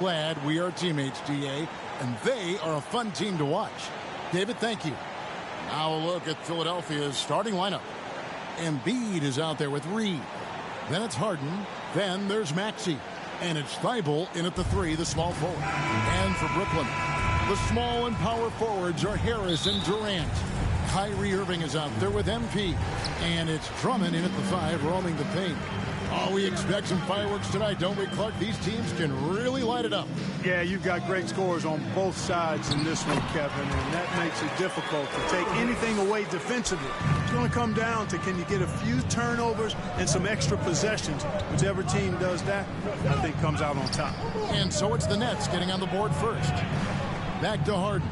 Glad we are teammates, DA, and they are a fun team to watch. David, thank you. Now a look at Philadelphia's starting lineup. Embiid is out there with Reed. Then it's Harden. Then there's Maxey. And it's Thibault in at the 3, the small forward. And for Brooklyn, the small and power forwards are Harris and Durant. Kyrie Irving is out there with MP. And it's Drummond in at the 5, roaming the paint. Oh, we expect some fireworks tonight, don't we, Clark? These teams can really light it up. Yeah, you've got great scores on both sides in this one, Kevin, and that makes it difficult to take anything away defensively. It's going to come down to, can you get a few turnovers and some extra possessions? Whichever team does that, I think comes out on top. And so it's the Nets getting on the board first. Back to Harden.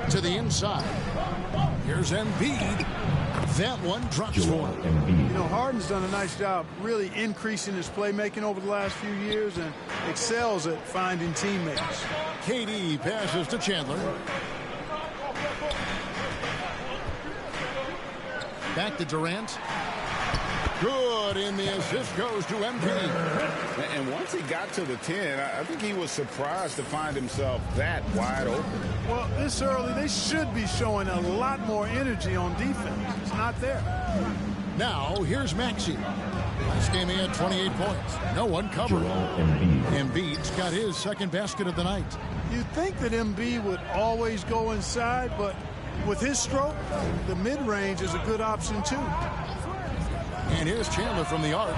To the inside. Here's Embiid. That one drops for him. You know, Harden's done a nice job really increasing his playmaking over the last few years and excels at finding teammates. KD passes to Chandler. Back to Durant. Good, and the assist goes to MP. And once he got to the 10, I think he was surprised to find himself that wide open. Well, this early, they should be showing a lot more energy on defense. It's not there. Now, here's Maxey. Last game he had 28 points. No one covered. Embiid's got his second basket of the night. You'd think that Embiid would always go inside, but with his stroke, the mid-range is a good option, too. And here's Chandler from the arc.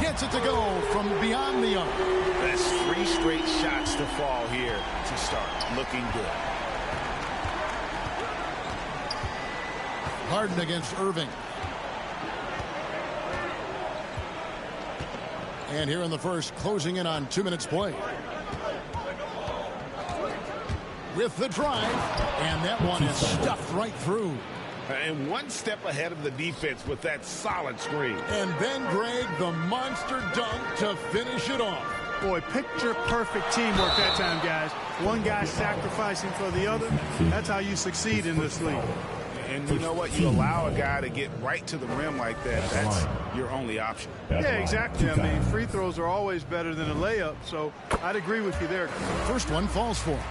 Gets it to go from beyond the arc. That's 3 straight shots to fall here to start. Looking good. Harden against Irving. And here in the first, closing in on 2 minutes play. With the drive. And that one is stuffed right through. And one step ahead of the defense with that solid screen. And then, Greg, the monster dunk to finish it off. Boy, picture-perfect teamwork that time, guys. One guy sacrificing for the other. That's how you succeed in this league. And you know what? You allow a guy to get right to the rim like that. That's your only option. Yeah, exactly. I mean, free throws are always better than a layup, so I'd agree with you there. First one falls for him.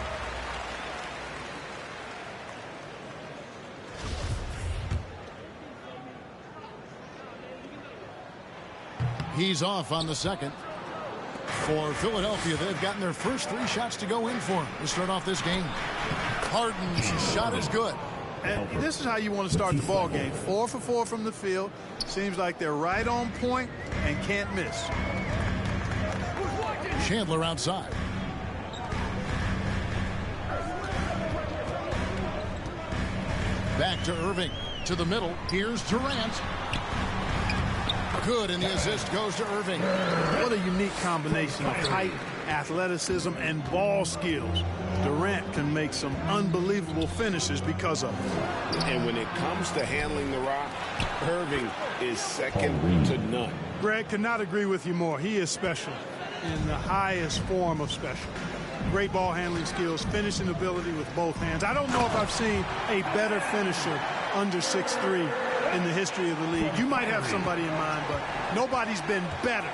He's off on the second. For Philadelphia, they've gotten their first 3 shots to go in for him to start off this game. Harden's shot is good. And this is how you want to start the ball game. 4 for 4 from the field. Seems like they're right on point and can't miss. Chandler outside. Back to Irving. To the middle. Here's Durant. Good, and the assist goes to Irving. What a unique combination of height, athleticism, and ball skills. Durant can make some unbelievable finishes because of it. And when it comes to handling the rock, Irving is second to none. Greg, could not agree with you more. He is special in the highest form of special. Great ball handling skills, finishing ability with both hands. I don't know if I've seen a better finisher under 6'3" in the history of the league. You might have somebody in mind, but nobody's been better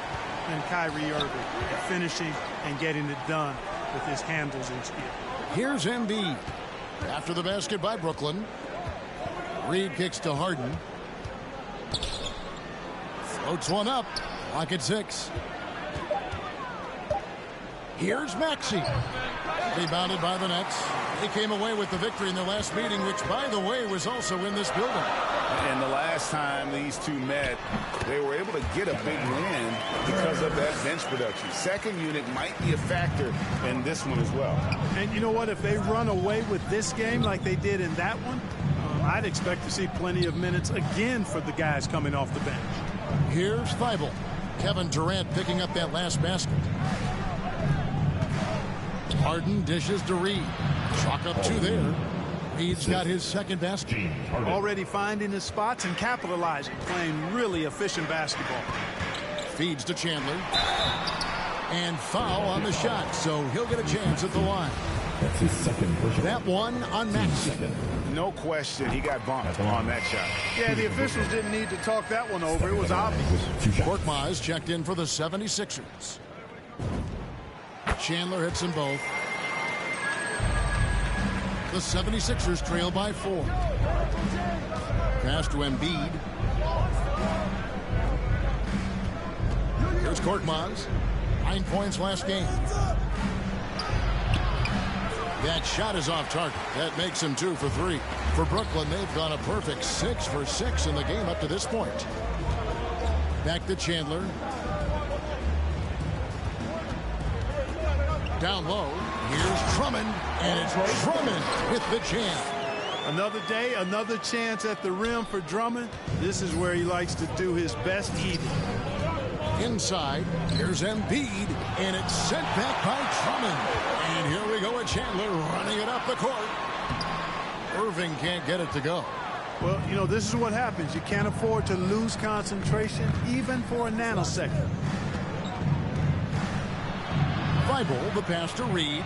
than Kyrie Irving at finishing and getting it done with his handles and skill. Here's Embiid. After the basket by Brooklyn. Reed kicks to Harden. Floats one up. Clock at 6. Here's Maxey. Rebounded by the Nets. They came away with the victory in their last meeting, which, by the way, was also in this building. And the last time these two met, they were able to get a big win because of that bench production. Second unit might be a factor in this one as well. And you know what? If they run away with this game like they did in that one, I'd expect to see plenty of minutes again for the guys coming off the bench. Here's Thibault. Kevin Durant picking up that last basket. Harden dishes to Reed. Chalk up 2 there. Reed's got his second basket. Already finding his spots and capitalizing, playing really efficient basketball. Feeds to Chandler. And foul on the shot, so he'll get a chance at the line. That's his second push. That one on Maxey. No question, he got bumped on that shot. Yeah, the officials didn't need to talk that one over. It was obvious. Korkmaz checked in for the 76ers. Chandler hits them both. The 76ers trail by 4. Pass to Embiid. Here's Korkmaz. 9 points last game. That shot is off target. That makes him 2 for 3. For Brooklyn, they've gone a perfect 6 for 6 in the game up to this point. Back to Chandler. Down low. Here's Drummond. And it's Drummond with the jam. Another day, another chance at the rim for Drummond. This is where he likes to do his best eating. Inside, here's Embiid, and it's sent back by Drummond. And here we go with Chandler running it up the court. Irving can't get it to go. Well, you know, this is what happens. You can't afford to lose concentration, even for a nanosecond. Thibault, the pass to Reed.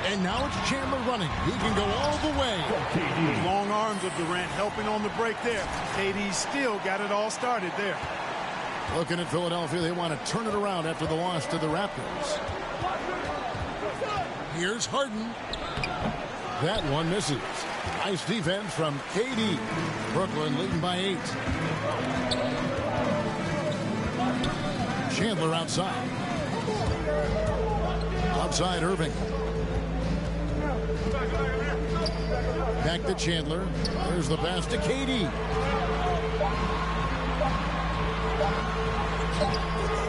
And now it's Chandler running. He can go all the way. Those long arms of Durant helping on the break there. KD still got it all started there. Looking at Philadelphia, they want to turn it around after the loss to the Raptors. Here's Harden. That one misses. Nice defense from KD. Brooklyn leading by 8. Chandler outside. Outside Irving. Back to Chandler. There's the pass to KD.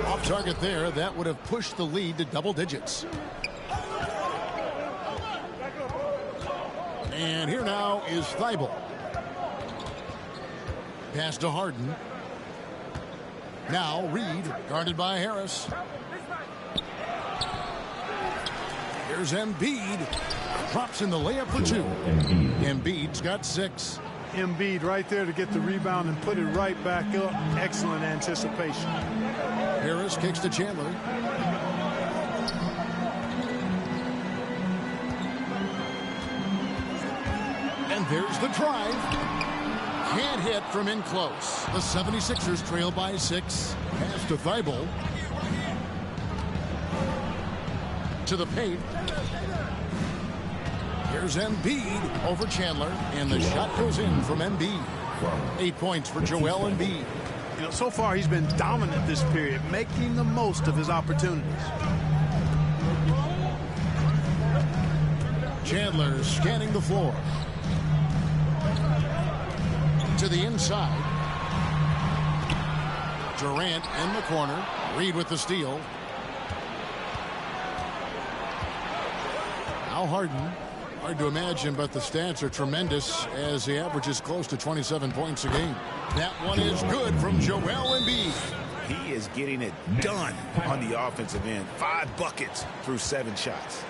Off target there. That would have pushed the lead to double digits. And here now is Thibault. Pass to Harden. Now Reed, guarded by Harris. Here's Embiid. Drops in the layup for 2. Embiid's got 6. Embiid right there to get the rebound and put it right back up. Excellent anticipation. Harris kicks to Chandler. And there's the drive. Can't hit from in close. The 76ers trail by 6. Pass to Thibault. To the paint. Here's Embiid over Chandler. And the shot goes in from Embiid. 8 points for Joel Embiid. You know, so far he's been dominant this period, making the most of his opportunities. Chandler scanning the floor. To the inside. Durant in the corner. Reed with the steal. Now Harden. Hard to imagine, but the stats are tremendous as he averages close to 27 points a game. That one is good from Joel Embiid. He is getting it done on the offensive end. 5 buckets through 7 shots.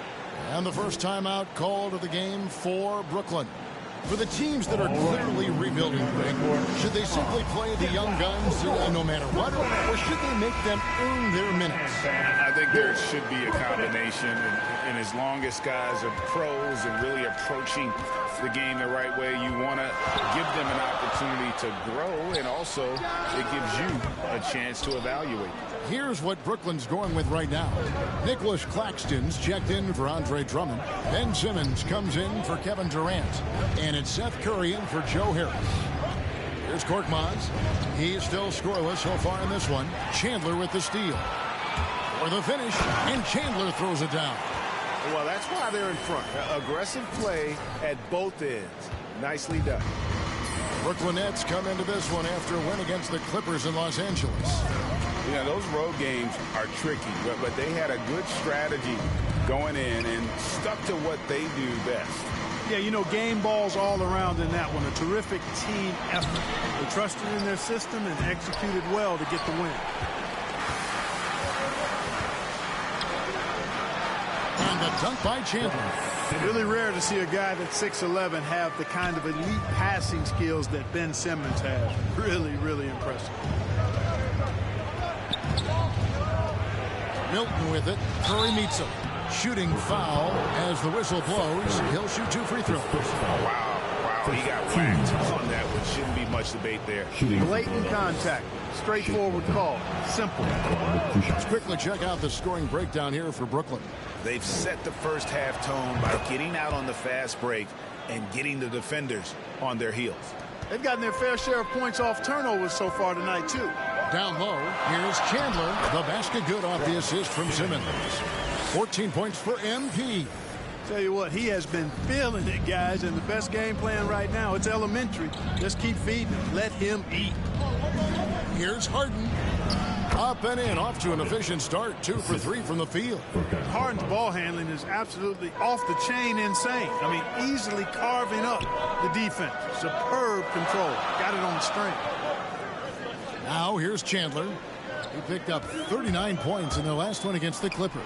And the first timeout called of the game for Brooklyn. For the teams that are clearly rebuilding, should they simply play the young guns no matter what, or should they make them earn their minutes? I think there should be a combination, and as long as guys are pros and really approaching the game the right way, you want to give them an opportunity to grow, and also it gives you a chance to evaluate. Here's what Brooklyn's going with right now. Nicholas Claxton's checked in for Andre Drummond. Ben Simmons comes in for Kevin Durant. And it's Seth Curry in for Joe Harris. Here's Korkmaz. He's still scoreless so far in this one. Chandler with the steal. For the finish, and Chandler throws it down. Well, that's why they're in front. Aggressive play at both ends. Nicely done. Brooklyn Nets come into this one after a win against the Clippers in Los Angeles. Yeah, those road games are tricky, but they had a good strategy going in and stuck to what they do best. Yeah, you know, game balls all around in that one. A terrific team effort. They trusted in their system and executed well to get the win. And the dunk by Chandler. Really rare to see a guy that's 6'11" have the kind of elite passing skills that Ben Simmons has. Really, really impressive. Milton with it. Curry meets him. Shooting foul as the whistle blows. He'll shoot 2 free throws. Wow. Oh, he got whacked on that one. Shouldn't be much debate there. Blatant contact. Straightforward call. Simple. Let's quickly check out the scoring breakdown here for Brooklyn. They've set the first half tone by getting out on the fast break and getting the defenders on their heels. They've gotten their fair share of points off turnovers so far tonight, too. Down low, here's Chandler. The basket good off the assist from Simmons. 14 points for MP. Tell you what, he has been feeling it, guys, and the best game plan right now, it's elementary. Just keep feeding him. Let him eat. Here's Harden. Up and in, off to an efficient start. 2 for 3 from the field. Harden's ball handling is absolutely off the chain insane. I mean, easily carving up the defense. Superb control. Got it on the string. Now here's Chandler. He picked up 39 points in their last one against the Clippers.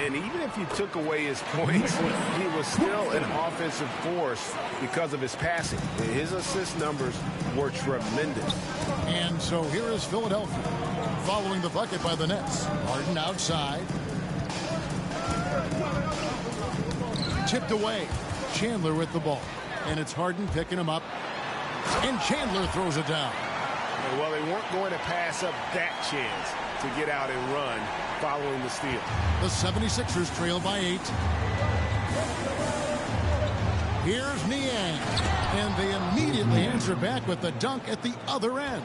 And even if you took away his points, he was still an offensive force because of his passing. His assist numbers were tremendous. And so here is Philadelphia, following the bucket by the Nets. Harden outside. Tipped away. Chandler with the ball. And it's Harden picking him up. And Chandler throws it down. Well, they weren't going to pass up that chance to get out and run following the steal. The 76ers trail by 8. Here's Niang. And they immediately answer back with the dunk at the other end.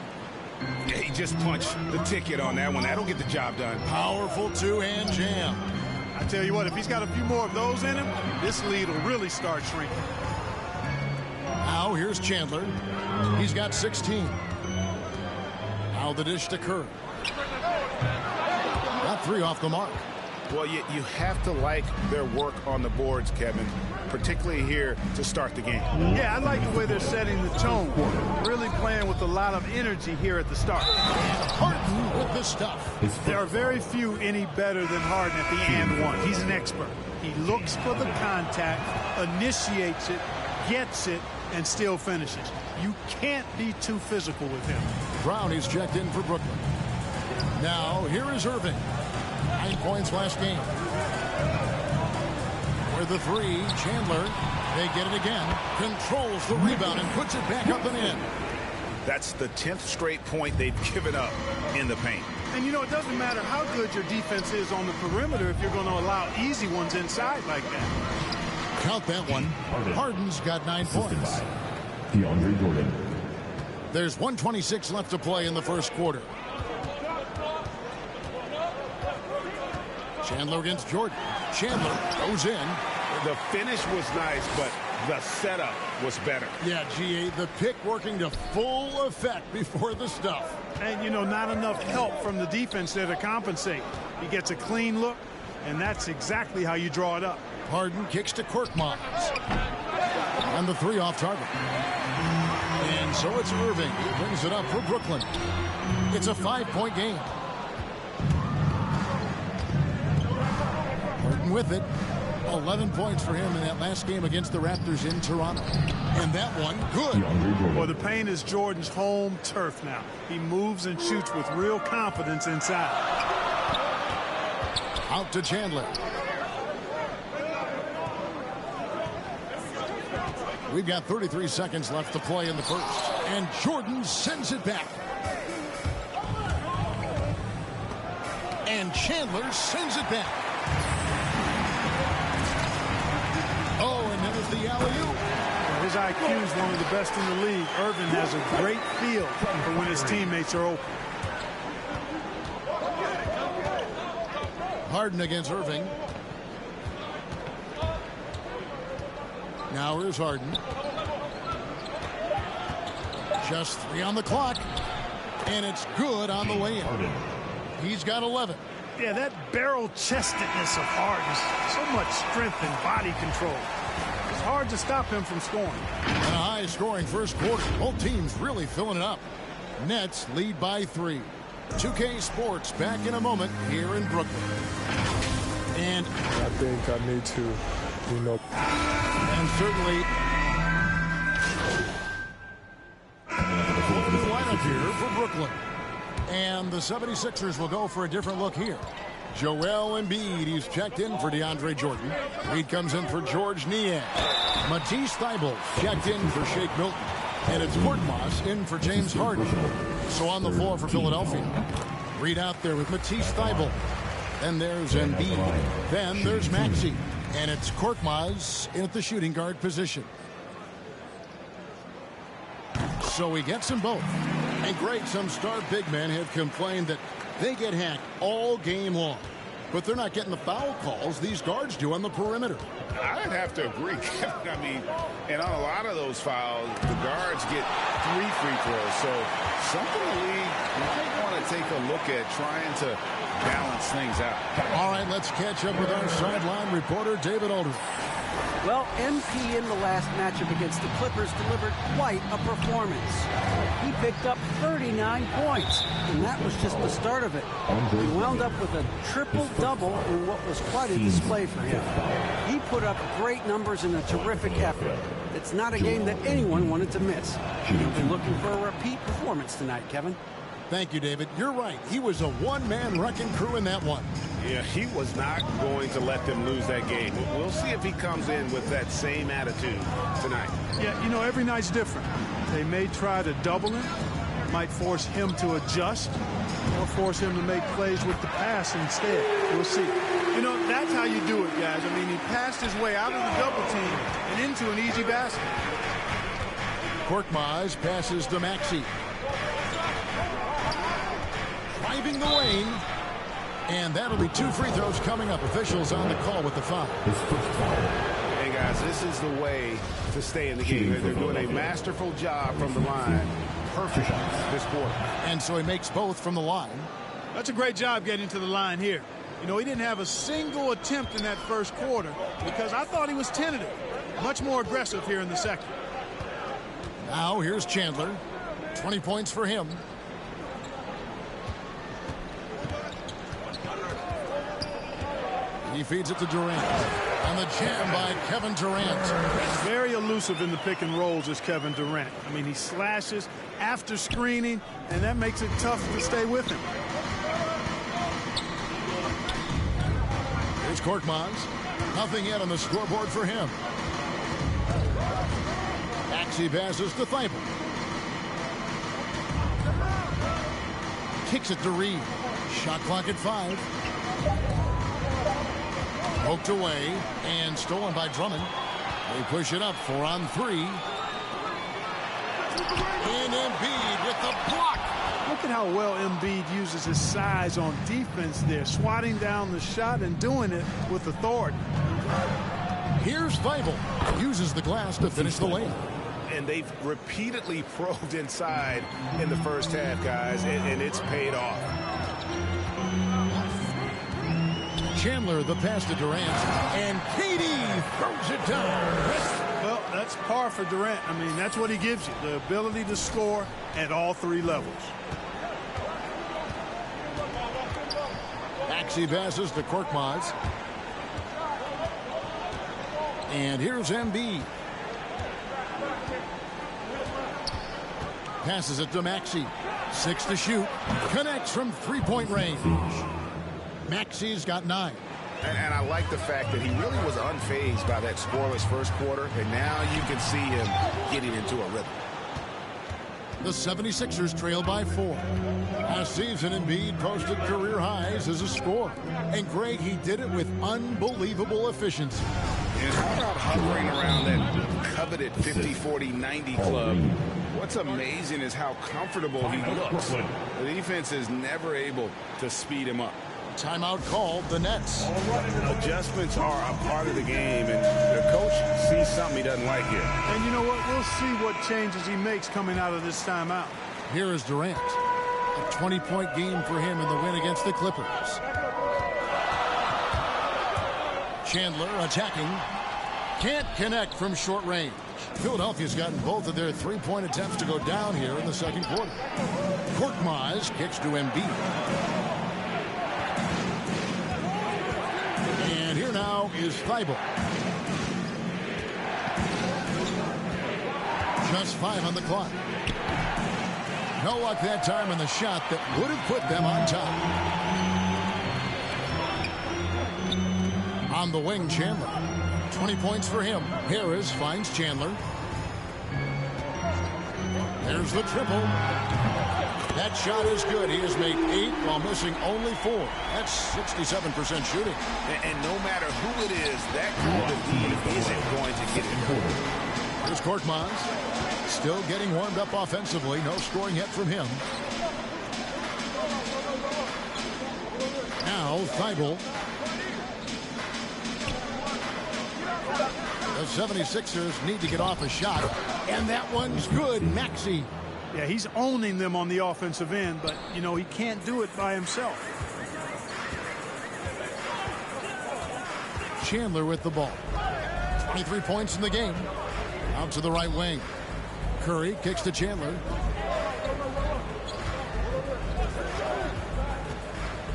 Yeah, he just punched the ticket on that one. That'll get the job done. Powerful two-hand jam. I tell you what, if he's got a few more of those in him, this lead will really start shrinking. Now here's Chandler. He's got 16. Now the dish to Kerr. Got 3 off the mark. Well, you have to like their work on the boards, Kevin, particularly here to start the game. Yeah, I like the way they're setting the tone. Really playing with a lot of energy here at the start. And Harden with the stuff. There are very few any better than Harden at the and one. He's an expert. He looks for the contact, initiates it, gets it, and still finishes. You can't be too physical with him. Brown is checked in for Brooklyn. Now here is Irving. 9 points last game. For the 3, Chandler. They get it again. Controls the rebound and puts it back up and in. That's the 10th straight point they've given up in the paint. And you know, it doesn't matter how good your defense is on the perimeter if you're going to allow easy ones inside like that. Count that one. Harden's got 9 points. DeAndre Jordan. There's 1:26 left to play in the first quarter. Chandler against Jordan. Chandler goes in. The finish was nice, but the setup was better. Yeah, GA, the pick working to full effect before the stuff. And, you know, not enough help from the defense there to compensate. He gets a clean look, and that's exactly how you draw it up. Harden kicks to Korkmaz. And the 3 off target. And so it's Irving. He brings it up for Brooklyn. It's a 5-point game. Harden with it. 11 points for him in that last game against the Raptors in Toronto. And that one, good. Well, the paint is Jordan's home turf now. He moves and shoots with real confidence inside. Out to Chandler. We've got 33 seconds left to play in the first. And Jordan sends it back. And Chandler sends it back. Oh, and then it's the alley-oop. His IQ is one of the best in the league. Irvin has a great feel for when his teammates are open. Harden against Irving. Now here's Harden. Just 3 on the clock. And it's good on the way in. He's got 11. Yeah, that barrel-chestedness of Harden. So much strength and body control. It's hard to stop him from scoring. And a high-scoring first quarter. Both teams really filling it up. Nets lead by 3. 2K Sports back in a moment here in Brooklyn. And I think I need to, you know. And certainly lineup here for Brooklyn. And the 76ers will go for a different look here. Joel Embiid, he's checked in for DeAndre Jordan. Reed comes in for George Niang. Matisse Thybulle checked in for Shake Milton. And it's Korkmaz in for James Harden. So on the floor for Philadelphia. Reed out there with Matisse Thybulle. Then there's Embiid. Then there's Maxey. And it's Korkmaz in at the shooting guard position. So he gets them both. And great, some star big men have complained that they get hacked all game long. But they're not getting the foul calls these guards do on the perimeter. I'd have to agree, Kevin. I mean, and on a lot of those fouls, the guards get 3 free throws. So something the league might want to take a look at trying to balance things out. All right, let's catch up with our sideline reporter, David Aldridge. Well, MP in the last matchup against the Clippers delivered quite a performance. He picked up 39 points, and that was just the start of it. He wound up with a triple-double in what was quite a display for him. He put up great numbers in a terrific effort. It's not a game that anyone wanted to miss. He'll be looking for a repeat performance tonight, Kevin. Thank you, David. You're right. He was a one-man wrecking crew in that one. Yeah, he was not going to let them lose that game. We'll see if he comes in with that same attitude tonight. Yeah, you know, every night's different. They may try to double him, might force him to adjust, or force him to make plays with the pass instead. We'll see. You know, that's how you do it, guys. I mean, he passed his way out of the double team and into an easy basket. Korkmaz passes to Maxey. Driving the lane. And that'll be 2 free throws coming up. Officials on the call with the foul. Hey, guys, this is the way to stay in the game. They're doing a masterful job from the line. Perfect this quarter. And so he makes both from the line. That's a great job getting to the line here. You know, he didn't have a single attempt in that first quarter because I thought he was tentative. Much more aggressive here in the second. Now here's Chandler. 20 points for him. He feeds it to Durant. And the jam by Kevin Durant. Very elusive in the pick and rolls is Kevin Durant. I mean, he slashes after screening, and that makes it tough to stay with him. Here's Korkmaz. Nothing yet on the scoreboard for him. Maxey passes to Thybulle. Kicks it to Reed. Shot clock at 5. Poked away and stolen by Drummond. They push it up 4 on 3. And Embiid with the block. Look at how well Embiid uses his size on defense there, swatting down the shot and doing it with authority. Here's Thybulle. Uses the glass to finish the lane. And they've repeatedly probed inside in the first half, guys, and it's paid off. Chandler, the pass to Durant, and KD throws it down. Well, that's par for Durant. I mean, that's what he gives you, the ability to score at all 3 levels. Maxey passes to Korkmaz. And here's Embiid. Passes it to Maxey. 6 to shoot. Connects from 3-point range. Maxey's got 9. And I like the fact that he really was unfazed by that scoreless first quarter, and now you can see him getting into a rhythm. The 76ers trail by 4. Last season, Embiid posted career highs as a scorer. And Greg, he did it with unbelievable efficiency. And how about hovering around that coveted 50-40-90 club? What's amazing is how comfortable he looks. The defense is never able to speed him up. Timeout called, the Nets. Adjustments are a part of the game, and the coach sees something he doesn't like here. And you know what? We'll see what changes he makes coming out of this timeout. Here is Durant. A 20-point game for him in the win against the Clippers. Chandler attacking. Can't connect from short range. Philadelphia's gotten both of their 3-point attempts to go down here in the second quarter. Korkmaz kicks to Embiid. And here now is Thybulle. Just 5 on the clock. No luck that time on the shot that would have put them on top. On the wing, Chandler. 20 points for him. Harris finds Chandler. There's the triple. That shot is good. He has made 8 while missing only 4. That's 67% shooting. And no matter who it is, that kind of lead isn't going to get it. Here's Korkmaz. Still getting warmed up offensively. No scoring yet from him. Now, Thibault. The 76ers need to get off a shot. And that one's good. Maxey. Yeah, he's owning them on the offensive end, but, you know, he can't do it by himself. Chandler with the ball. 23 points in the game. Out to the right wing. Curry kicks to Chandler.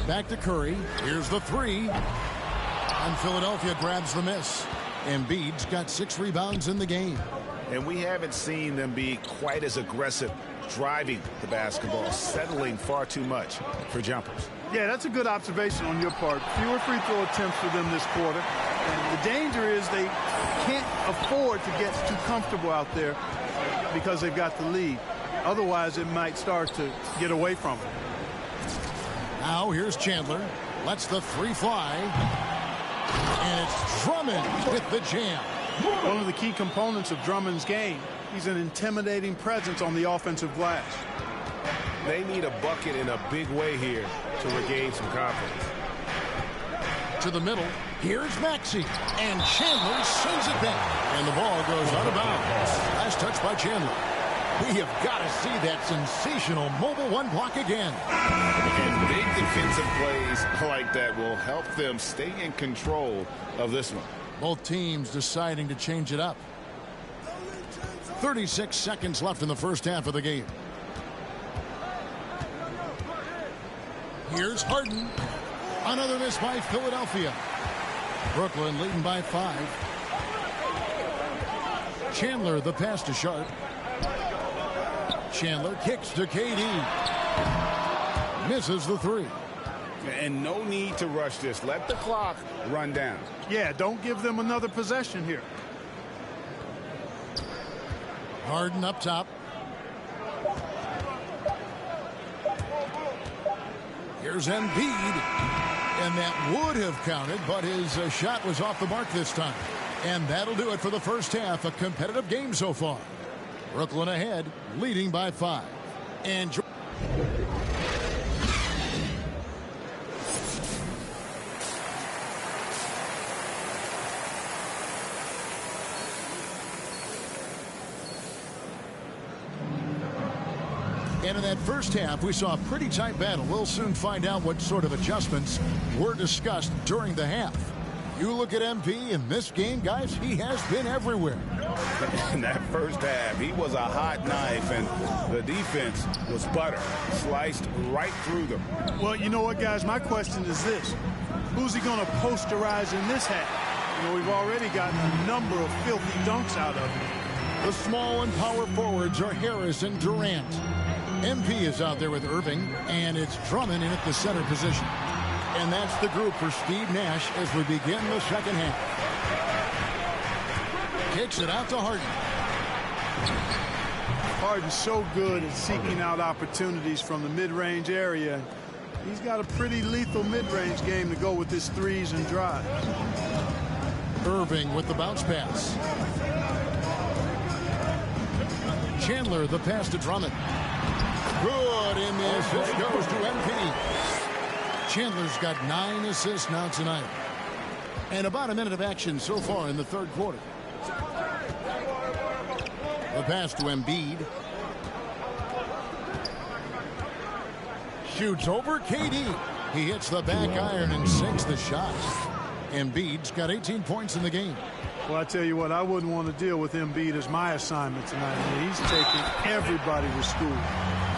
Back to Curry. Here's the 3. And Philadelphia grabs the miss. Embiid's got 6 rebounds in the game. And we haven't seen them be quite as aggressive driving the basketball, settling far too much for jumpers. Yeah, that's a good observation on your part. Fewer free throw attempts for them this quarter. And the danger is they can't afford to get too comfortable out there because they've got the lead. Otherwise, it might start to get away from them. Now here's Chandler. Lets the 3 fly. And it's Drummond with the jam. One of the key components of Drummond's game. He's an intimidating presence on the offensive glass. They need a bucket in a big way here to regain some confidence. To the middle. Here's Maxey. And Chandler sends it back. And the ball goes out of bounds. Last touch by Chandler. We have got to see that sensational mobile 1 block again. And big defensive plays like that will help them stay in control of this one. Both teams deciding to change it up. 36 seconds left in the first half of the game. Here's Harden. Another miss by Philadelphia. Brooklyn leading by 5. Chandler the pass to Sharp. Chandler kicks to KD. Misses the 3. And no need to rush this. Let the clock run down. Yeah, don't give them another possession here. Harden up top. Here's Embiid. And that would have counted, but his shot was off the mark this time. And that'll do it for the first half. A competitive game so far. Brooklyn ahead, leading by 5. And in that first half, we saw a pretty tight battle. We'll soon find out what sort of adjustments were discussed during the half. You look at MP in this game, guys, he has been everywhere. In that first half, he was a hot knife, and the defense was butter, sliced right through them. Well, you know what, guys? My question is this. Who's he going to posterize in this half? You know, we've already gotten a number of filthy dunks out of him. The small and power forwards are Harris and Durant. MP is out there with Irving, and it's Drummond in at the center position. And that's the group for Steve Nash as we begin the second half. Kicks it out to Harden. Harden's so good at seeking out opportunities from the mid-range area. He's got a pretty lethal mid-range game to go with his threes and drives. Irving with the bounce pass. Chandler the pass to Drummond. Good, and the assist goes to MP. Chandler's got 9 assists now tonight. And about a minute of action so far in the third quarter. The pass to Embiid. Shoots over KD. He hits the back iron and sinks the shot. Embiid's got 18 points in the game. Well, I tell you what, I wouldn't want to deal with Embiid as my assignment tonight. I mean, he's taking everybody to school.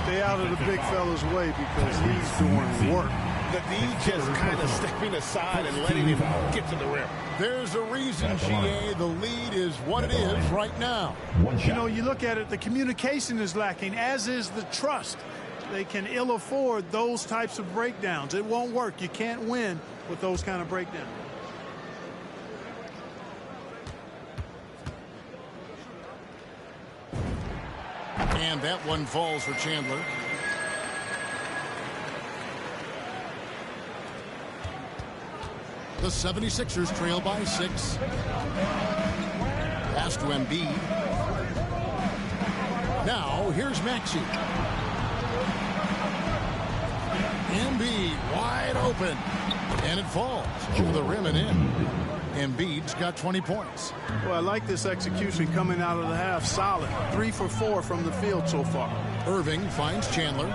Stay out of the big fella's way because he's doing work. The D just kind of stepping aside and letting him get to the rim. There's a reason, GA, the lead is what it is right now. You know, you look at it, the communication is lacking, as is the trust. They can ill afford those types of breakdowns. It won't work. You can't win with those kind of breakdowns. And that one falls for Chandler. The 76ers trail by 6. Pass to Embiid. Now, here's Maxey. Embiid wide open. And it falls over the rim and in. Embiid's got 20 points. Well, I like this execution coming out of the half. Solid. 3 for 4 from the field so far. Irving finds Chandler.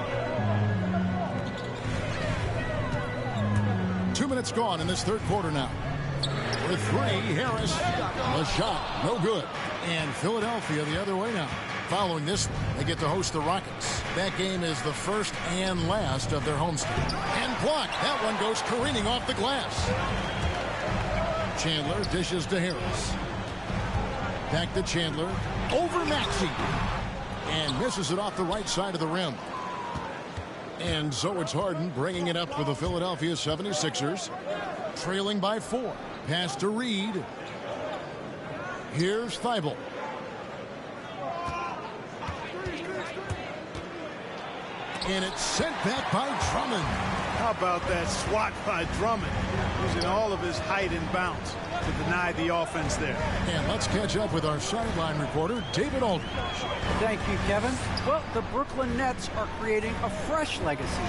2 minutes gone in this third quarter now. With 3, Harris. The shot, no good. And Philadelphia the other way now. Following this one, they get to host the Rockets. That game is the first and last of their homestand. And blocked. That one goes careening off the glass. Chandler dishes to Harris. Back to Chandler. Over Maxey. And misses it off the right side of the rim. And so it's Harden bringing it up for the Philadelphia 76ers. Trailing by 4. Pass to Reed. Here's Thibault. And it's sent back by Drummond. How about that swat by Drummond, using all of his height and bounce to deny the offense there. And let's catch up with our sideline reporter, David Aldridge. Thank you, Kevin. Well, the Brooklyn Nets are creating a fresh legacy.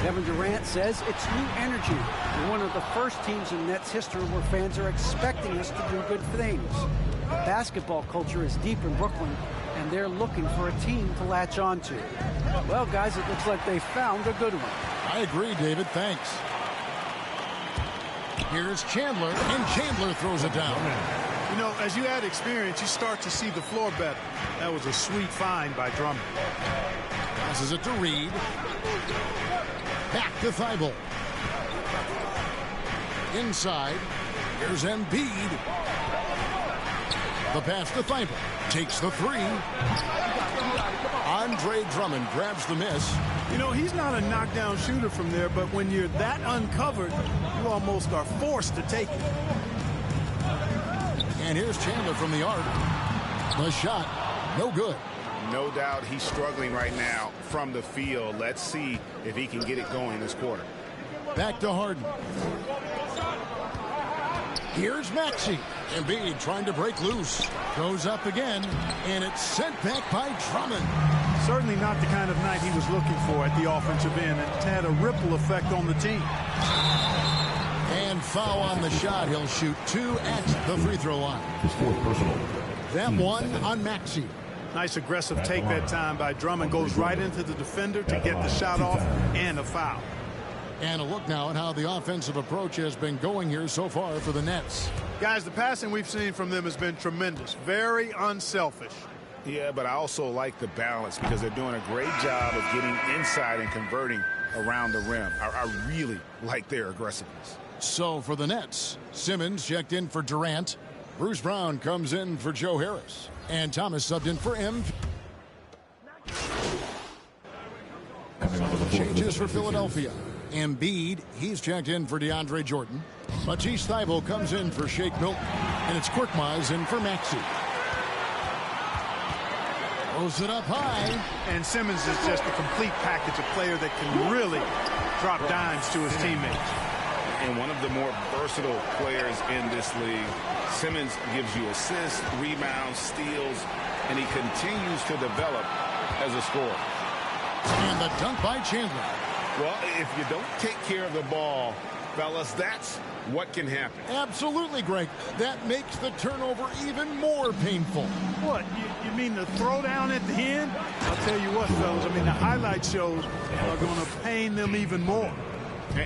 Kevin Durant says it's new energy. We're one of the first teams in Nets history where fans are expecting us to do good things. The basketball culture is deep in Brooklyn, and they're looking for a team to latch on to. Well, guys, it looks like they found a good one. I agree, David. Thanks. Here's Chandler, and Chandler throws it down. You know, as you add experience, you start to see the floor better. That was a sweet find by Drummond. Passes it to Reed. Back to Thibault. Inside. Here's Embiid. The pass to Thibault. Takes the 3. Andre Drummond grabs the miss. You know, he's not a knockdown shooter from there, but when you're that uncovered, you almost are forced to take it. And here's Chandler from the arc. The shot, no good. No doubt he's struggling right now from the field. Let's see if he can get it going this quarter. Back to Harden. Here's Maxey. Embiid trying to break loose. Goes up again, and it's sent back by Drummond. Certainly not the kind of night he was looking for at the offensive end. It's had a ripple effect on the team. And foul on the shot. He'll shoot 2 at the free throw line. His 4th personal. That one on Maxey. Nice aggressive take that time by Drummond. Goes right into the defender to get the shot off and a foul. And a look now at how the offensive approach has been going here so far for the Nets. Guys, the passing we've seen from them has been tremendous. Very unselfish. Yeah, but I also like the balance because they're doing a great job of getting inside and converting around the rim. I really like their aggressiveness. So for the Nets, Simmons checked in for Durant. Bruce Brown comes in for Joe Harris. And Thomas subbed in for M. Changes for Philadelphia. Embiid, he's checked in for DeAndre Jordan. Matisse Thybulle comes in for Shake Milton. And it's Korkmaz in for Maxey. Throws it up high. And Simmons is just a complete package, a player that can really drop dimes to his teammates. And one of the more versatile players in this league. Simmons gives you assists, rebounds, steals, and he continues to develop as a scorer. And the dunk by Chandler. Well, if you don't take care of the ball, fellas, that's what can happen. Absolutely, Greg. That makes the turnover even more painful. What, you mean the throwdown at the end? I'll tell you what, fellas, I mean, the highlight shows are going to pain them even more.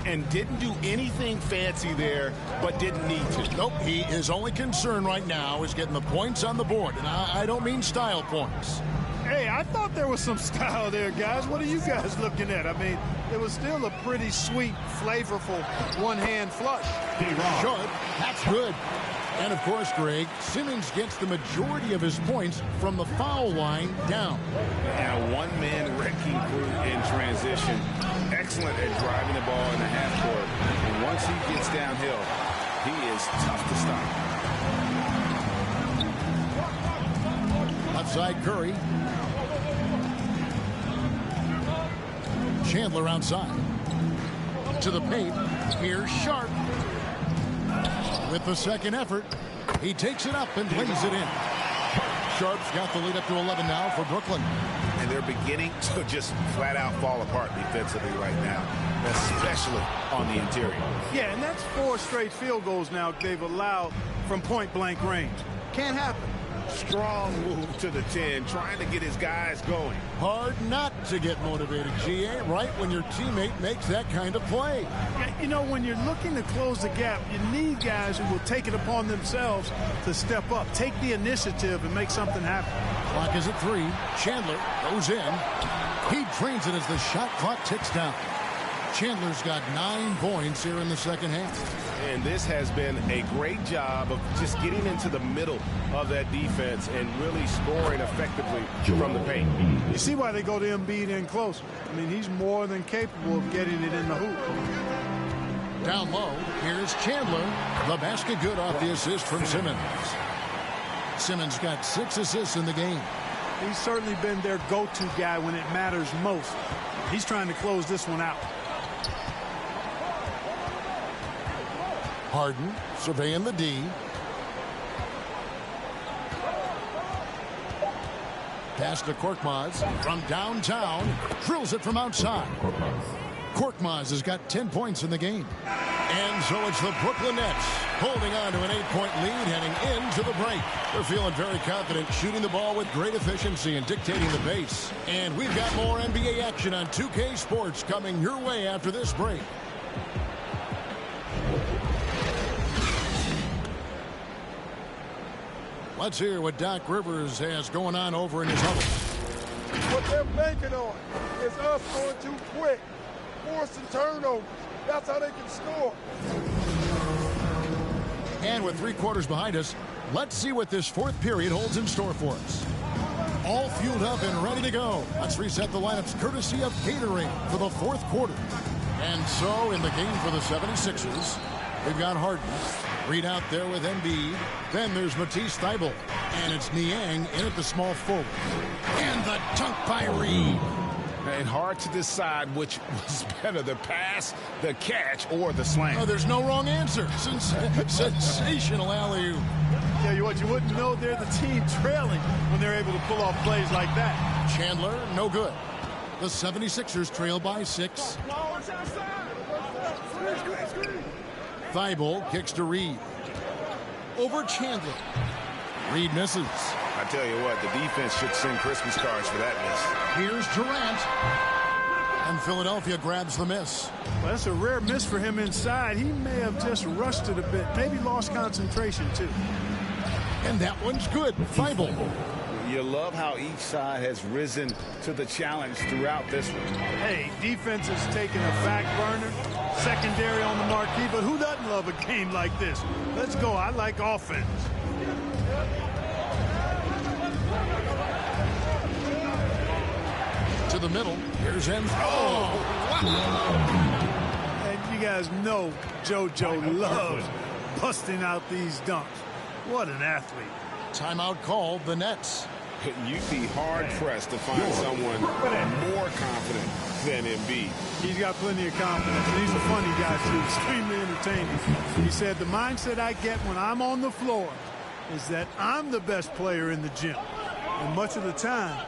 And didn't do anything fancy there, but didn't need to. Nope, his only concern right now is getting the points on the board. And I don't mean style points. Hey, I thought there was some style there, guys. What are you guys looking at? I mean, it was still a pretty sweet, flavorful one-hand flush. Short, that's good. And, of course, Greg, Simmons gets the majority of his points from the foul line down. And a one-man wrecking crew in transition. Excellent at driving the ball in the half court. And once he gets downhill, he is tough to stop. Left side, Curry. Chandler outside. To the paint. Here's Sharp. With the second effort, he takes it up and lays it in. Sharp's got the lead up to 11 now for Brooklyn. And they're beginning to just flat out fall apart defensively right now, especially on the interior. Yeah, and that's 4 straight field goals now they've allowed from point-blank range. Can't happen. Strong move to the 10, trying to get his guys going. Hard not to get motivated, GA, right when your teammate makes that kind of play. Yeah, you know, when you're looking to close the gap, you need guys who will take it upon themselves to step up, take the initiative, and make something happen. Clock is at 3. Chandler goes in. He drains it as the shot clock ticks down. Chandler's got 9 points here in the second half. And this has been a great job of just getting into the middle of that defense and really scoring effectively from the paint. You see why they go to Embiid in close. I mean, he's more than capable of getting it in the hoop. Down low, here's Chandler. The basket good off the assist from Simmons. Simmons got 6 assists in the game. He's certainly been their go-to guy when it matters most. He's trying to close this one out. Harden surveying the D. Pass to Korkmaz from downtown. Drills it from outside. Korkmaz has got 10 points in the game. And so it's the Brooklyn Nets holding on to an 8-point lead heading into the break. They're feeling very confident, shooting the ball with great efficiency and dictating the pace. And we've got more NBA action on 2K Sports coming your way after this break. Let's hear what Doc Rivers has going on over in his huddle. What they're banking on is us going too quick, forcing turnovers. That's how they can score. And with 3 quarters behind us, let's see what this 4th period holds in store for us. All fueled up and ready to go. Let's reset the lineups courtesy of Gatorade for the 4th quarter. And so in the game for the 76ers, we've got Harden. Reed out there with Embiid. Then there's Matisse Thybulle. And it's Niang in at the small forward. And the dunk by Reed. And hard to decide which was better, the pass, the catch, or the slam. Oh, there's no wrong answer. Sensational alley-oop. Tell you what, you wouldn't know they're the team trailing when they're able to pull off plays like that. Chandler, no good. The 76ers trail by 6. Thybulle kicks to Reed. Over Chandler. Reed misses. I tell you what, the defense should send Christmas cards for that miss. Here's Durant. And Philadelphia grabs the miss. Well, that's a rare miss for him inside. He may have just rushed it a bit. Maybe lost concentration, too. And that one's good. Thybulle. You love how each side has risen to the challenge throughout this one. Hey, defense is taking a back burner, secondary on the marquee, but who doesn't love a game like this? Let's go. I like offense. To the middle. Here's him. Oh! And you guys know JoJo loves busting out these dunks. What an athlete. Timeout called, the Nets. You'd be hard-pressed to find someone more confident than Embiid. He's got plenty of confidence, and he's a funny guy, too. Extremely entertaining. He said, the mindset I get when I'm on the floor is that I'm the best player in the gym. And much of the time,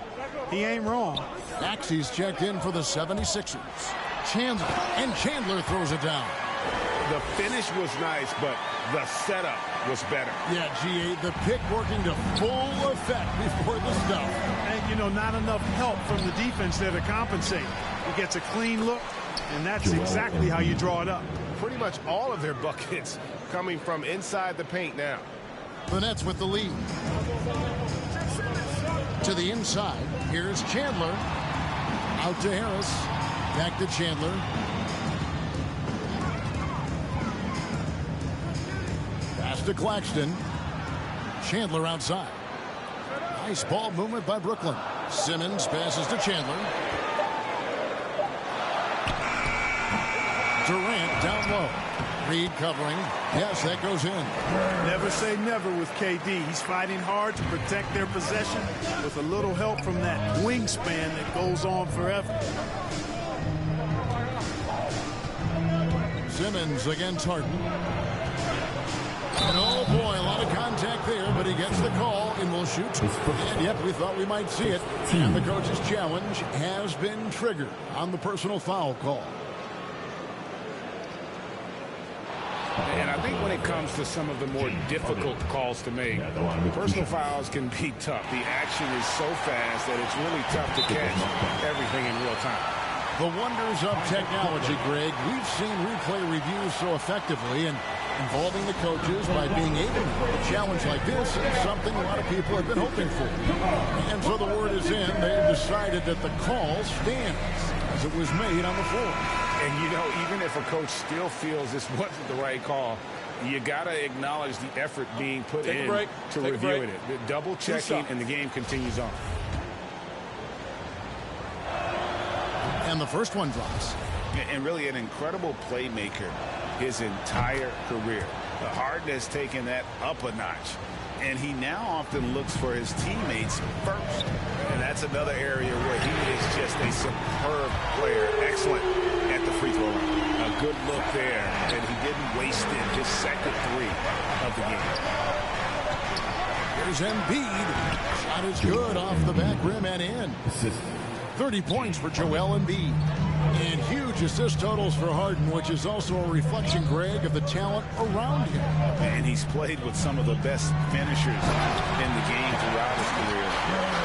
he ain't wrong. Maxey's checked in for the 76ers. Chandler throws it down. The finish was nice, but the setup was better. Yeah, GA, the pick working to full effect before the stuff. And, you know, not enough help from the defense there to compensate. He gets a clean look, and that's exactly how you draw it up. Pretty much all of their buckets coming from inside the paint now. The Nets with the lead. To the inside, here's Chandler. Out to Harris. Back to Chandler. Pass to Claxton. Chandler outside. Nice ball movement by Brooklyn. Simmons passes to Chandler. Durant down low. Reed covering. Yes, that goes in. Never say never with KD. He's fighting hard to protect their possession with a little help from that wingspan that goes on forever. Simmons against Harden. And oh boy, a lot of contact there, but he gets the call and will shoot. And yep, we thought we might see it. And the coach's challenge has been triggered on the personal foul call. And I think when it comes to some of the more difficult calls to make, personal fouls can be tough. The action is so fast that it's really tough to catch everything in real time. The wonders of technology, Greg. We've seen replay reviews so effectively, and involving the coaches by being able to a challenge like this is something a lot of people have been hoping for. And so the word is in. They have decided that the call stands as it was made on the floor. And, you know, even if a coach still feels this wasn't the right call, you got to acknowledge the effort being put in to reviewing it. The double checking, and the game continues on. And the first one drops. And really an incredible playmaker his entire career. Harden has taken that up a notch. And he now often looks for his teammates first. And that's another area where he is just a superb player. Excellent at the free throw line. A good look there. And he didn't waste it. His second three of the game. Here's Embiid. Shot is good off the back rim and in. 30 points for Joel Embiid. And huge assist totals for Harden, which is also a reflection, Greg, of the talent around him. And he's played with some of the best finishers in the game throughout his career.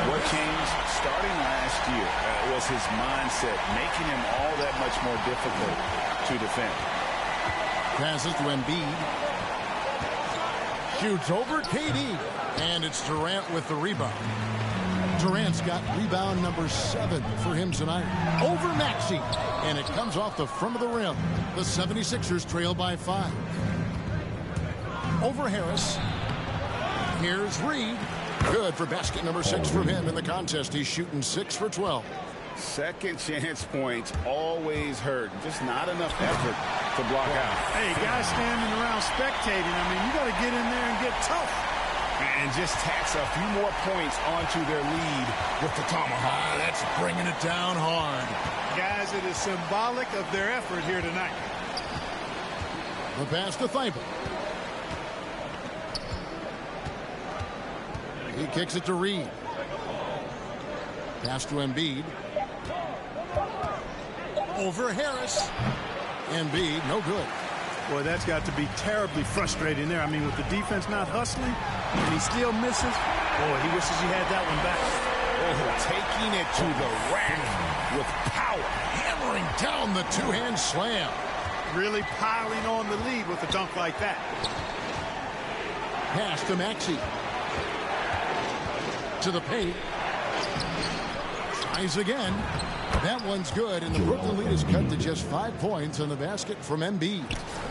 What changed starting last year was his mindset, making him all that much more difficult to defend. Passes to Embiid. Shoots over KD. And it's Durant with the rebound. Durant's got rebound number 7 for him tonight. Over Maxey. And it comes off the front of the rim. The 76ers trail by 5. Over Harris. Here's Reed. Good for basket number 6 from him in the contest. He's shooting 6 for 12. Second chance points always hurt. Just not enough effort to block out. Hey, guys standing around spectating. I mean, you got to get in there and get tough. And just tacks a few more points onto their lead with the tomahawk. That's bringing it down hard. Guys, it is symbolic of their effort here tonight. The pass to Thibault. He kicks it to Reed. Pass to Embiid. Over Harris. Embiid, no good. Boy, that's got to be terribly frustrating there. I mean, with the defense not hustling, and he still misses. Boy, he wishes he had that one back. Oh, taking it to the rack with power. Hammering down the two-hand slam. Really piling on the lead with a dunk like that. Pass to Maxey. To the paint. Tries again. That one's good, and the Brooklyn lead is cut to just 5 points on the basket from Embiid.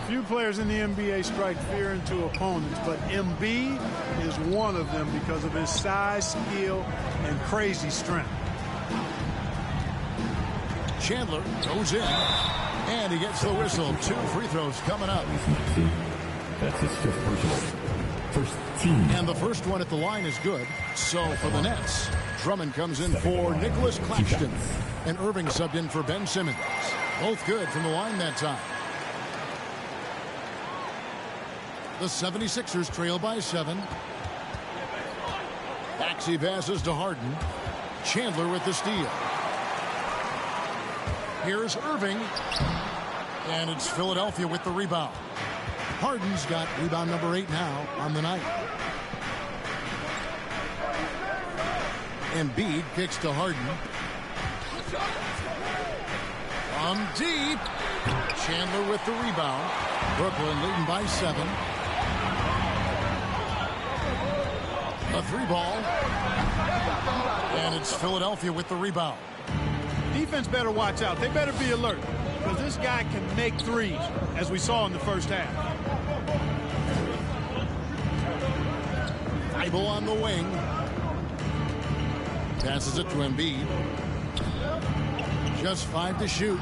Few players in the NBA strike fear into opponents, but Embiid is one of them because of his size, skill, and crazy strength. Chandler goes in, and he gets the whistle. 2 free throws coming up. That's his 5th personal. First team. And the first one at the line is good. So for the Nets, Drummond comes in for Nicholas Claxton. And Irving subbed in for Ben Simmons. Both good from the line that time. The 76ers trail by 7. Maxey passes to Harden. Chandler with the steal. Here's Irving. And it's Philadelphia with the rebound. Harden's got rebound number 8 now on the night. Embiid kicks to Harden. From deep. Chandler with the rebound. Brooklyn leading by 7. A 3-ball. And it's Philadelphia with the rebound. Defense better watch out. They better be alert because this guy can make threes, as we saw in the first half. Thibault on the wing. Passes it to Embiid. Just 5 to shoot.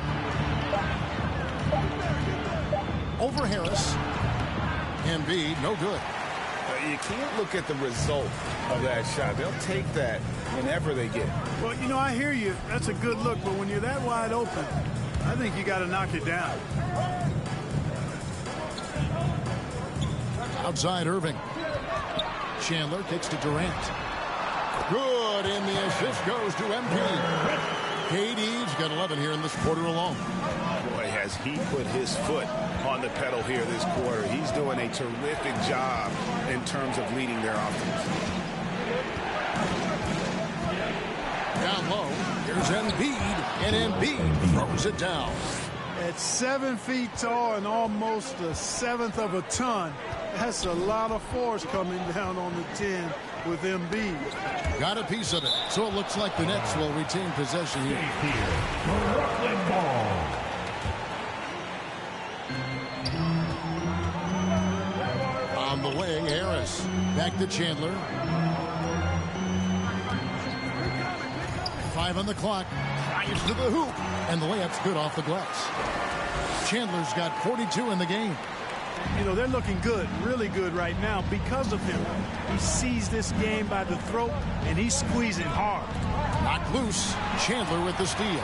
Over Harris. Embiid, no good. You can't look at the result of that shot. They'll take that whenever they get it. Well, you know, I hear you. That's a good look, but when you're that wide open, I think you got to knock it down. Outside Irving. Chandler kicks to Durant. Good, and the assist goes to MP. KD's got 11 here in this quarter alone. Boy, has he put his foot on the pedal here this quarter. He's doing a terrific job in terms of leading their offense. Down low, here's Embiid, and Embiid throws it down. At 7 feet tall and almost a seventh of a ton, that's a lot of force coming down on the 10 with Embiid. Got a piece of it, so it looks like the Nets will retain possession here. On the wing, Harris. Back to Chandler. 5 on the clock. Drives to the hoop. And the layup's good off the glass. Chandler's got 42 in the game. You know, they're looking good, really good right now because of him. He sees this game by the throat, and he's squeezing hard. Knocked loose. Chandler with the steal.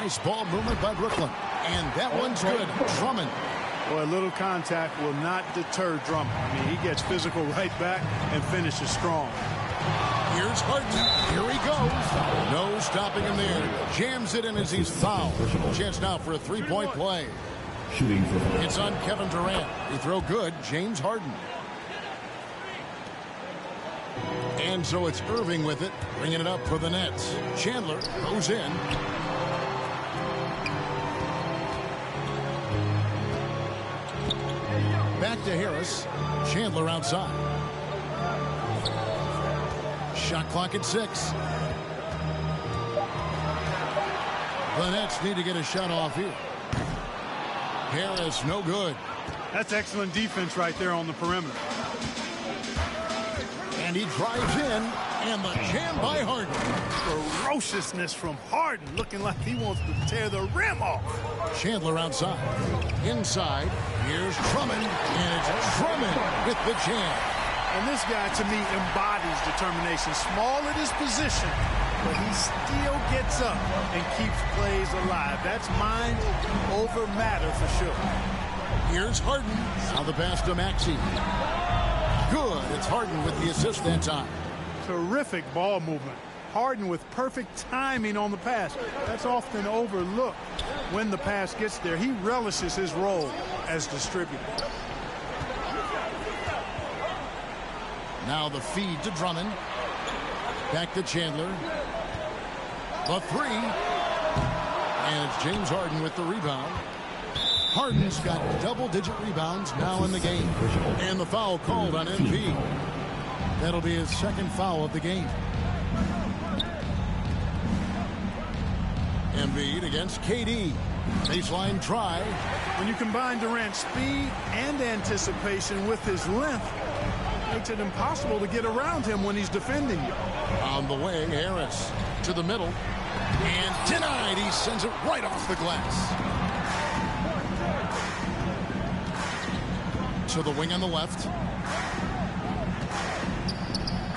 Nice ball movement by Brooklyn. And that one's good. Drummond. Boy, a little contact will not deter Drummond. I mean, he gets physical right back and finishes strong. Here's Harden. Here he goes. No stopping him there. Jams it in as he's fouled. Chance now for a three-point play. It's on Kevin Durant. He throw good. James Harden. And so it's Irving with it, bringing it up for the Nets. Chandler goes in. Back to Harris. Chandler outside. Shot clock at 6. The Nets need to get a shot off here. Harris, no good. That's excellent defense right there on the perimeter. And he drives in, and the jam by Harden. Ferociousness from Harden, looking like he wants to tear the rim off. Chandler outside. Inside, here's Drummond, and it's Drummond with the jam. And this guy, to me, embodies determination. Small at his position, but he still gets up and keeps plays alive. That's mind over matter for sure. Here's Harden. Now the pass to Maxey. Good. It's Harden with the assist that time. Terrific ball movement. Harden with perfect timing on the pass. That's often overlooked when the pass gets there. He relishes his role as distributor. Now the feed to Drummond. Back to Chandler. The 3. And it's James Harden with the rebound. Harden's got double-digit rebounds now in the game. And the foul called on MP. That'll be his second foul of the game. Embiid against KD. Baseline try. When you combine Durant's speed and anticipation with his length, it makes it impossible to get around him when he's defending you. On the wing, Harris to the middle. And denied. He sends it right off the glass. To the wing on the left.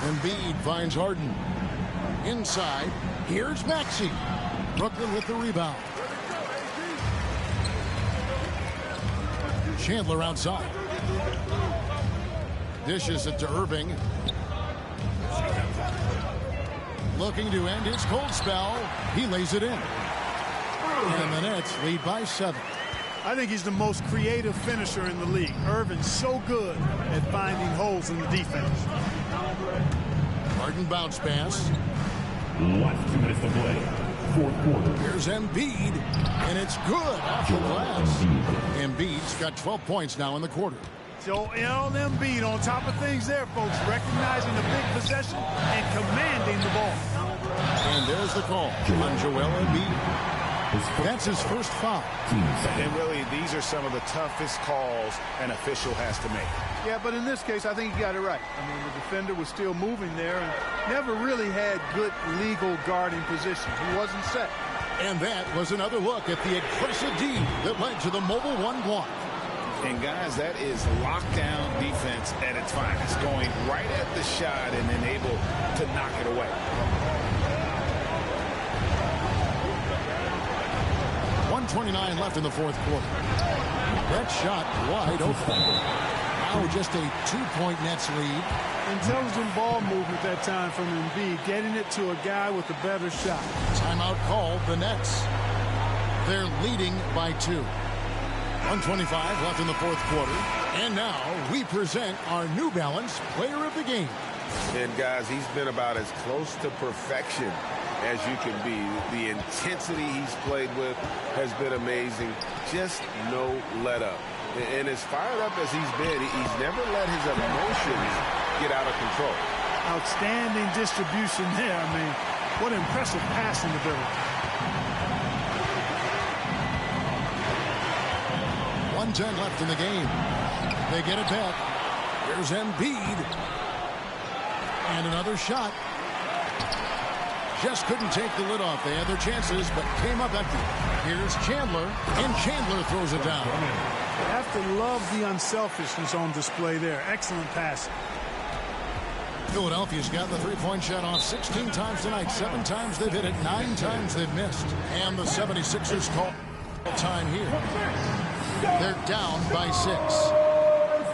Embiid finds Harden. Inside. Here's Maxey. Brooklyn with the rebound. Chandler outside. Dishes it to Irving. Looking to end his cold spell. He lays it in. And the Nets lead by 7. I think he's the most creative finisher in the league. Irvin's so good at finding holes in the defense. Harden bounce pass. Last 2 minutes to play. Fourth quarter. Here's Embiid, and it's good off the glass. Embiid's got 12 points now in the quarter. Joel Embiid on top of things there, folks, recognizing the big possession and commanding the ball. And there's the call on Joel Embiid. That's his first foul. And really, these are some of the toughest calls an official has to make. Yeah, but in this case, I think he got it right. I mean, the defender was still moving there and never really had good legal guarding position. He wasn't set. And that was another look at the aggressive D that led to the mobile 1 block. And guys, that is lockdown defense at its finest, going right at the shot and then able to knock it away. 1:29 left in the fourth quarter. That shot wide open. Now just a 2-point Nets lead. Intelligent ball movement that time from Embiid, getting it to a guy with a better shot. Timeout called the Nets. They're leading by 2. 1:25 left in the fourth quarter. And now we present our New Balance Player of the Game. And guys, he's been about as close to perfection as you can be. The intensity he's played with has been amazing. Just no let up. And as fired up as he's been, he's never let his emotions get out of control. Outstanding distribution there. I mean, what impressive passing ability. 1:10 left in the game. They get it back. Here's Embiid. And another shot. Just couldn't take the lid off. They had their chances, but came up empty. Here's Chandler, and Chandler throws it down. You have to love the unselfishness on display there. Excellent passing. Philadelphia's got the three-point shot off 16 times tonight. 7 times they've hit it, 9 times they've missed. And the 76ers call time here. They're down by 6.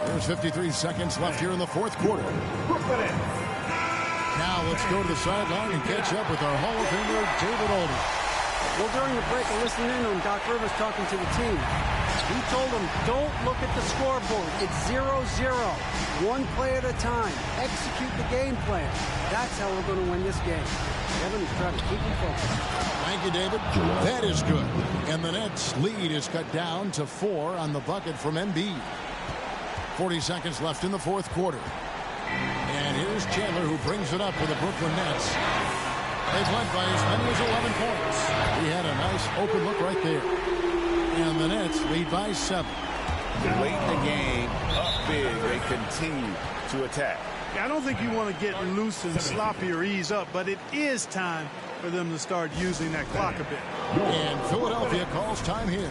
There's 53 seconds left here in the fourth quarter. Now let's go to the sideline and catch up with our Hall of Famer, David Aldridge. Well, during the break, I listened in on Doc Rivers talking to the team. He told them, don't look at the scoreboard. It's 0-0. One play at a time. Execute the game plan. That's how we're going to win this game. Kevin is trying to keep him focused. Thank you, David. That is good. And the Nets' lead is cut down to 4 on the bucket from Embiid. 40 seconds left in the fourth quarter. And here's Chandler, who brings it up for the Brooklyn Nets. They've led by as many as 11 points. He had a nice open look right there. And the Nets lead by 7. Late in the game, up big, they continue to attack. I don't think you want to get loose and sloppy or ease up, but it is time for them to start using that clock a bit. And Philadelphia calls time here.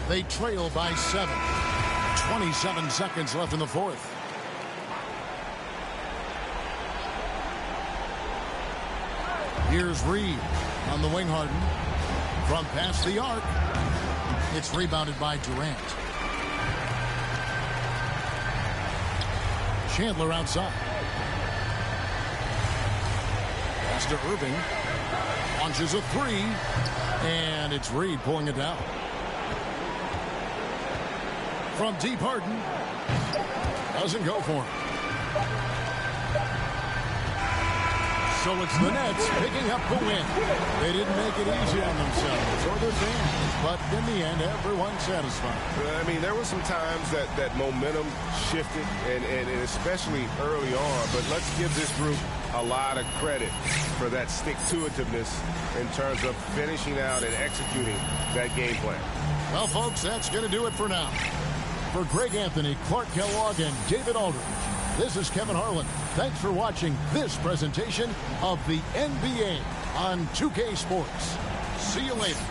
They trail by 7. 27 seconds left in the fourth. Here's Reed on the wing. Harden from past the arc. It's rebounded by Durant. Chandler outside. Pass to Irving. Launches a 3. And it's Reed pulling it down. From deep, Harden. Doesn't go for him. So it's the Nets picking up the win. They didn't make it easy on themselves or their fans, but in the end, everyone's satisfied. I mean, there were some times that momentum shifted, and especially early on, but let's give this group a lot of credit for that stick-to-itiveness in terms of finishing out and executing that game plan. Well, folks, that's going to do it for now. For Greg Anthony, Clark Kellogg, and David Aldridge, this is Kevin Harlan. Thanks for watching this presentation of the NBA on 2K Sports. See you later.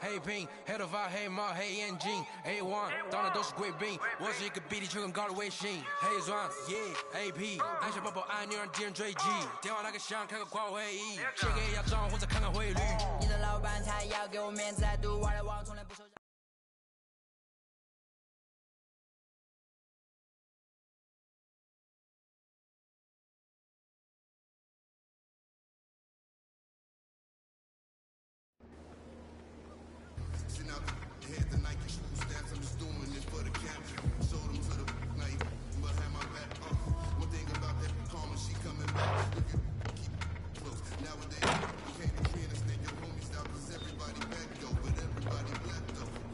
Hey Ping, head of our hey Ma, hey engine, A1， 当然都是贵宾，我是一个比地球更高的卫星，黑钻 ，Yeah，AP， 按下宝宝按钮让敌人追击，电话那个响，开个跨会议，借个牙账或者看看汇率。你的老板才要给我面子，还赌玩的网从来不收。Nowadays, you can't agree and snake your homies out, cause everybody back though, but everybody black though.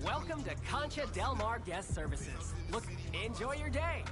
Welcome to Concha Del Mar Guest Services. Look, enjoy your day.